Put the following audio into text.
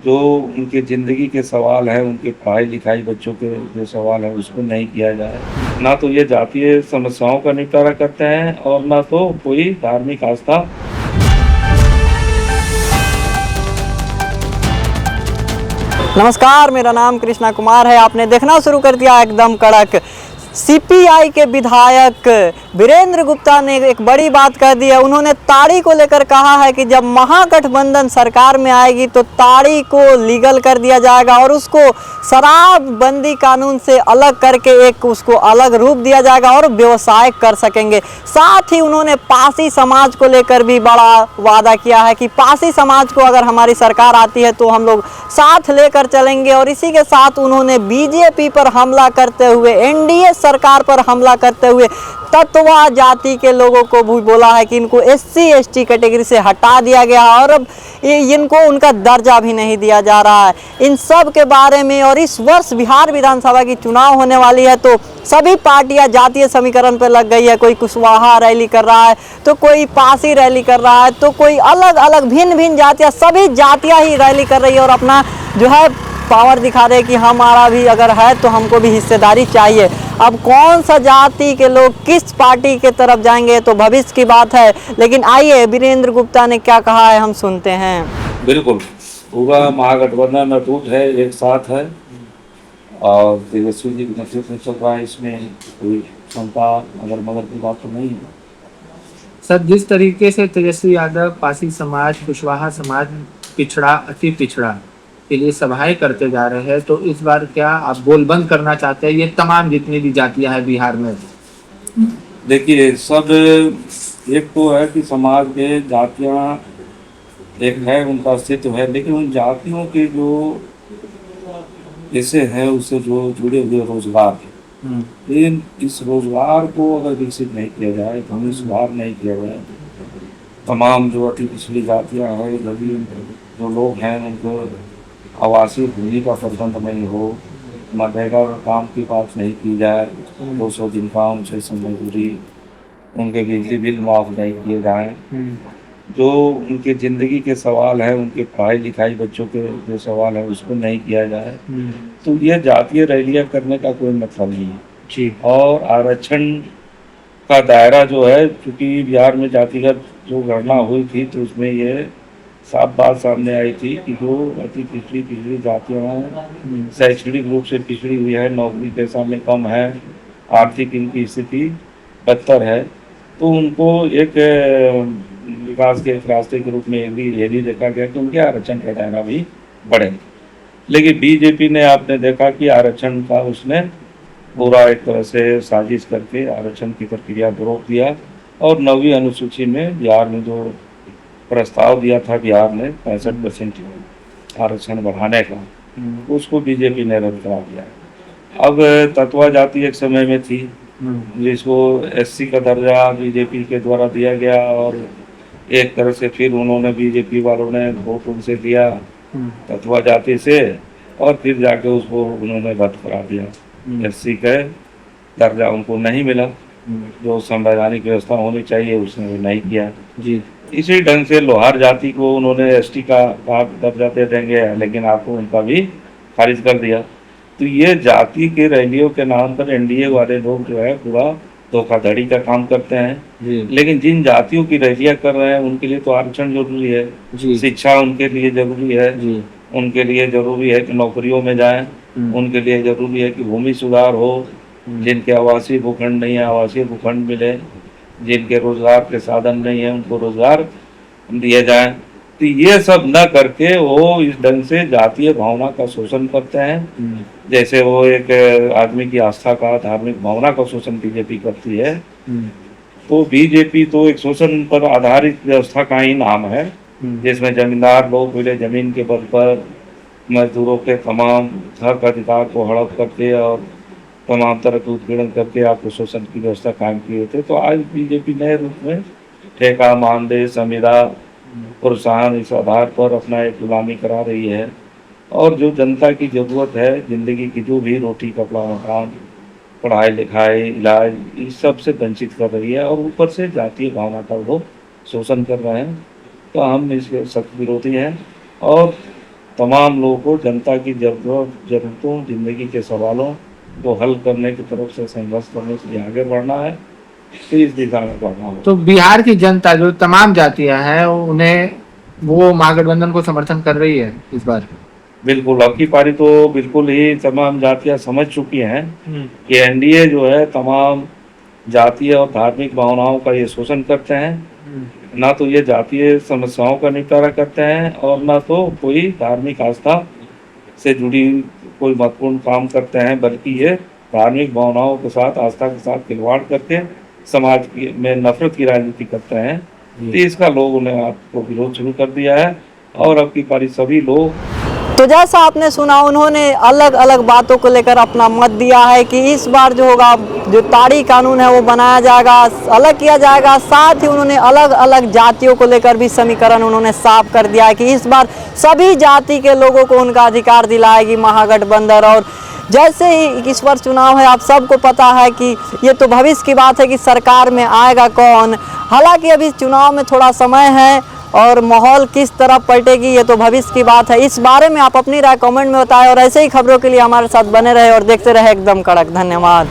जो उनके ज़िंदगी के सवाल हैं, उनकी पढ़ाई-लिखाई बच्चों के जो सवाल है उसको नहीं किया जाए। ना तो ये जातीय समस्याओं का निपटारा करते हैं और ना तो कोई धार्मिक आस्था। नमस्कार, मेरा नाम कृष्णा कुमार है। आपने देखना शुरू कर दिया एकदम कड़क। सीपीआई के विधायक वीरेंद्र गुप्ता ने एक बड़ी बात कह दी है। उन्होंने ताड़ी को लेकर कहा है कि जब महागठबंधन सरकार में आएगी तो ताड़ी को लीगल कर दिया जाएगा और उसको शराबबंदी कानून से अलग करके एक उसको अलग रूप दिया जाएगा और व्यवसाय कर सकेंगे। साथ ही उन्होंने पासी समाज को लेकर भी बड़ा वादा किया है कि पासी समाज को अगर हमारी सरकार आती है तो हम लोग साथ लेकर चलेंगे। और इसी के साथ उन्होंने बीजेपी पर हमला करते हुए, एनडीए सरकार पर हमला करते हुए तत्वा जाति के लोगों को भी बोला है कि इनको एससी एसटी कैटेगरी से हटा दिया गया और अब इनको उनका दर्जा भी नहीं दिया जा रहा है। इन सब के बारे में, और इस वर्ष बिहार विधानसभा की चुनाव होने वाली है तो सभी पार्टियां जातीय समीकरण पर लग गई है। कोई कुशवाहा रैली कर रहा है तो कोई पासी रैली कर रहा है तो कोई अलग अलग भिन्न भिन्न जातियां, सभी जातियां ही रैली कर रही है और अपना जो है पावर दिखा रहे कि हमारा भी अगर है तो हमको भी हिस्सेदारी चाहिए। अब कौन सा जाति के लोग किस पार्टी के तरफ जाएंगे तो भविष्य की बात है, लेकिन आइए वीरेंद्र गुप्ता ने क्या कहा है हम सुनते हैं। बिल्कुल, पूरा महागठबंधन अटूट है, एक साथ है और तेजस्वी जी के नेतृत्व में चल रहा है। इसमें कोई क्षमता अगर मगर की बात तो नहीं है। सर, जिस तरीके से तेजस्वी यादव पासी समाज, कुशवाहा समाज, पिछड़ा, अति पिछड़ा के लिए सभाएं करते जा रहे हैं, तो इस बार क्या आप बोलबंद करना चाहते हैं ये तमाम जितनी भी जातियां हैं बिहार में? देखिए, सब एक तो है कि समाज के जातियाँ एक है, उनका अस्तित्व है, लेकिन उन जातियों के जो ऐसे हैं उससे जो जुड़े हुए रोजगार है, लेकिन इस रोजगार को अगर विकसित नहीं किया जाए, हमें सुधार नहीं किया जाए, तमाम जो अति पिछड़ी जातियाँ हैं, गरीब जो लोग हैं, उनको आवासीय भूमि का प्रबंध नहीं हो, मनरेगा काम की बात नहीं की जाए, 200 दिन काम, 600 मजदूरी, उनके बिजली बिल माफ नहीं किए जाएँ, जो उनके ज़िंदगी के सवाल हैं, उनके पढ़ाई-लिखाई बच्चों के जो सवाल है उसको नहीं किया जाए, तो ये जातीय रैलियाँ करने का कोई मतलब नहीं है। जी। और आरक्षण का दायरा जो है, चूँकि बिहार में जातिगत जो गणना हुई थी तो उसमें ये साफ बात सामने आई थी कि जो अति पिछड़ी जातियाँ हैं, शैक्षणिक रूप से पिछड़ी हुई है, नौकरी पेशा में कम है, आर्थिक इनकी स्थिति बदतर है, तो उनको एक विकास के एक रास्ते के रूप में ये भी देखा गया कि उनके आरक्षण का दायरा भी बढ़े। लेकिन बीजेपी ने आपने देखा कि आरक्षण का उसने पूरा एक तरह से साजिश करके आरक्षण की प्रक्रिया को रोक दिया और 9वीं अनुसूची में बिहार में जो प्रस्ताव दिया था बिहार ने 65% आरक्षण बढ़ाने का, उसको बीजेपी ने रद्द करा दिया। अब तत्वा जाति एक समय में थी जिसको एससी का दर्जा बीजेपी के द्वारा दिया गया और एक तरह से फिर उन्होंने बीजेपी वालों ने वोट उनसे लिया तत्वा जाति से और फिर जाके उसको उन्होंने रद्द करा दिया। एससी का दर्जा उनको नहीं मिला, जो संवैधानिक व्यवस्था होनी चाहिए उसने नहीं किया। जी। इसी ढंग से लोहार जाति को उन्होंने एसटी का दर्जा दे देंगे, लेकिन आपको उनका भी खारिज कर दिया। तो ये जाति के रैलियों के नाम पर एनडीए वाले लोग जो है पूरा धोखाधड़ी का काम करते हैं। लेकिन जिन जातियों की रैलियां कर रहे हैं उनके लिए तो आरक्षण जरूरी है, शिक्षा उनके लिए जरूरी है, उनके लिए जरूरी है कि नौकरियों में जाएं, उनके लिए जरूरी है कि भूमि सुधार हो, जिनके आवासीय भूखंड नहीं है आवासीय भूखंड मिले, जिनके रोजगार के साधन नहीं है उनको रोजगार दिए जाएं। तो ये सब न करके वो इस ढंग से जातीय भावना का शोषण करते हैं, जैसे वो एक आदमी की आस्था का, धार्मिक भावना का शोषण बीजेपी करती है। तो बीजेपी तो एक शोषण पर आधारित व्यवस्था का ही नाम है, जिसमें जमींदार लोग पहले जमीन के बल पर मजदूरों के तमाम हक अधिकार को हड़प करके और तमाम तरह के उत्पीड़न करके आपको शोषण की व्यवस्था कायम किए थे। तो आज बीजेपी नए रूप में ठेका, मानदेय, संविदा, प्रोत्साहन इस आधार पर अपना एक गुलामी करा रही है और जो जनता की ज़रूरत है, ज़िंदगी की जो भी रोटी कपड़ा मकान, पढ़ाई लिखाई, इलाज, इस सब से वंचित कर रही है और ऊपर से जातीय भावना का वो शोषण कर रहे हैं। तो हम इसके सख्त विरोधी हैं और तमाम लोगों को जनता की जरूरतों जिंदगी के सवालों को हल करने की तरफ से संघर्ष करने के लिए आगे बढ़ना है, तो इस दिशा में बढ़ना होगा। तो बिहार की जनता जो तमाम जातियां हैं उन्हें वो महागठबंधन को समर्थन कर रही है इस बार? बिल्कुल, अब की पारी तो बिल्कुल ही तमाम जातियां समझ चुकी हैं कि एनडीए जो है तमाम जातीय और धार्मिक भावनाओं का ये शोषण करते हैं। ना तो ये जातीय समस्याओं का निपटारा करते हैं और ना तो कोई धार्मिक आस्था से जुड़ी कोई महत्वपूर्ण काम करते हैं, बल्कि ये धार्मिक भावनाओं के साथ, आस्था के साथ खिलवाड़ करके समाज में नफरत की राजनीति करते हैं। तो इसका लोगों ने आपको विरोध शुरू कर दिया है और अब की पारी सभी लोग। तो जैसा आपने सुना, उन्होंने अलग अलग बातों को लेकर अपना मत दिया है कि इस बार जो होगा, जो ताड़ी कानून है वो बनाया जाएगा, अलग किया जाएगा। साथ ही उन्होंने अलग अलग जातियों को लेकर भी समीकरण उन्होंने साफ कर दिया है कि इस बार सभी जाति के लोगों को उनका अधिकार दिलाएगी महागठबंधन। और जैसे ही इस बार चुनाव है, आप सबको पता है कि ये तो भविष्य की बात है कि सरकार में आएगा कौन। हालांकि अभी चुनाव में थोड़ा समय है और माहौल किस तरफ पलटेगी ये तो भविष्य की बात है। इस बारे में आप अपनी राय कमेंट में बताएं और ऐसे ही खबरों के लिए हमारे साथ बने रहे और देखते रहे एकदम कड़क। धन्यवाद।